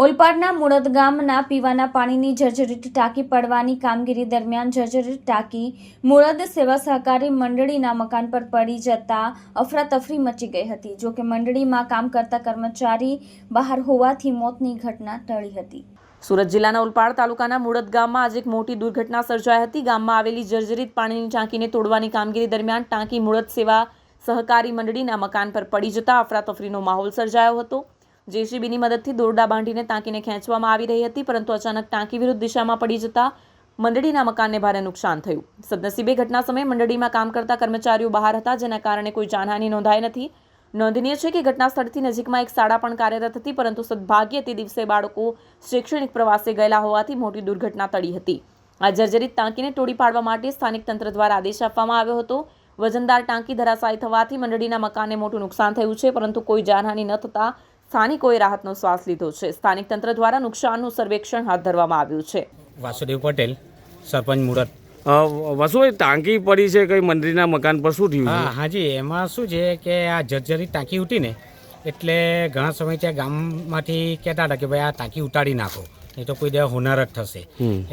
ઓલપાડના મુળદ ગામના પીવાના પાણીની જર્જરિત ટાંકી પડવાની કામગીરી દરમિયાન જર્જરિત ટાંકી મુળદ સેવા સહકારી મંડળીના મકાન પર પડી જતા અફરાતફરી મચી ગઈ હતી। જો કે મંડળીમાં કામ કરતા કર્મચારી બહાર હોવાથી મોતની ઘટના ટળી હતી। સુરત જિલ્લાના ઓલપાડ તાલુકાના મુળદ ગામમાં આજે એક મોટી દુર્ઘટના સર્જાઈ હતી। ગામમાં આવેલી જર્જરિત પાણીની ટાંકીને તોડવાની કામગીરી દરમિયાન ટાંકી મુળદ સેવા સહકારી મંડળીના મકાન પર પડી જતા અફરાતફરીનો માહોલ સર્જાયો હતો। જેસીબીની મદદથી દોરડા બાંધીને ટાંકીને ખેંચવામાં આવી રહી હતી, પરંતુ અચાનક ટાંકી વિરુદ્ધ દિશામાં પડી જતા મંડળીના મકાનને ભારે નુકસાન થયું। સદનસીબે ઘટના સમયે મંડળીમાં કામ કરતા કર્મચારીઓ બહાર હતા, જેના કારણે કોઈ જાનહાનિ નોંધાઈ નથી। નોંધનીય છે કે ઘટના સ્થળથી નજીકમાં એક શાળા પણ કાર્યરત હતી, પરંતુ સદભાગ્યે તે દિવસે બાળકો શૈક્ષણિક પ્રવાસે ગયેલા હોવાથી મોટી દુર્ઘટના ટળી હતી। આ જર્જરિત ટાંકીને તોડી પાડવા માટે સ્થાનિક તંત્ર દ્વારા આદેશ આપવામાં આવ્યો હતો। વજનદાર ટાંકી ધરાશાયી થવાથી મંડળીના મકાનને મોટું નુકસાન થયું છે, પરંતુ કોઈ જાનહાનિ ન થતા સ્થાનિકોએ રાહતનો શ્વાસ લીધો છે। સ્થાનિક તંત્ર દ્વારા નુકસાનનું સર્વેક્ષણ હાથ ધરવામાં આવ્યું છે। વાસુદેવ પટેલ, સરપંચ મુળદ। વસુભાઈ, ટાંકી પડી છે કઈ મંડળીના મકાન પર, શું થયું? હાજી, એમાં શું છે કે આ જર્જરી ટાંકી ઉઠી ને એટલે ઘણા સમય ત્યાં ગામમાંથી કહેતા હતા કે ભાઈ આ ટાંકી ઉતારી નાખો, નહીં તો કોઈ દેવા હોનાર જ થશે।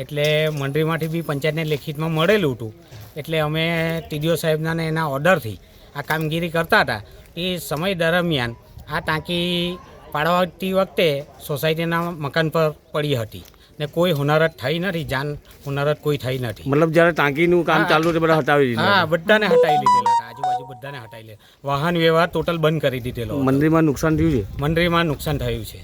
એટલે મંડળીમાંથી બી પંચાયતને લેખિતમાં મળેલું હતું, એટલે અમે ટીડીઓ સાહેબના ને એના ઓર્ડરથી આ કામગીરી કરતા હતા। એ સમય દરમિયાન આ ટાંકી પાડવાતી વખતે સોસાયટીના મકાન પર પડી હતી ને કોઈ હોનારત થઈ નથી, જાન હોનારત કોઈ થઈ નથી। મતલબ જ્યારે ટાંકીનું કામ ચાલુ હતું બધા હટાવી દીધા? હા, બધાને હટાવી લીધેલા હતા, આજુબાજુ બધાને હટાવી લીધેલા, વાહન વ્યવહાર ટોટલ બંધ કરી દીધેલો। મંડળીમાં નુકસાન થયું છે? મંડળીમાં નુકસાન થયું છે।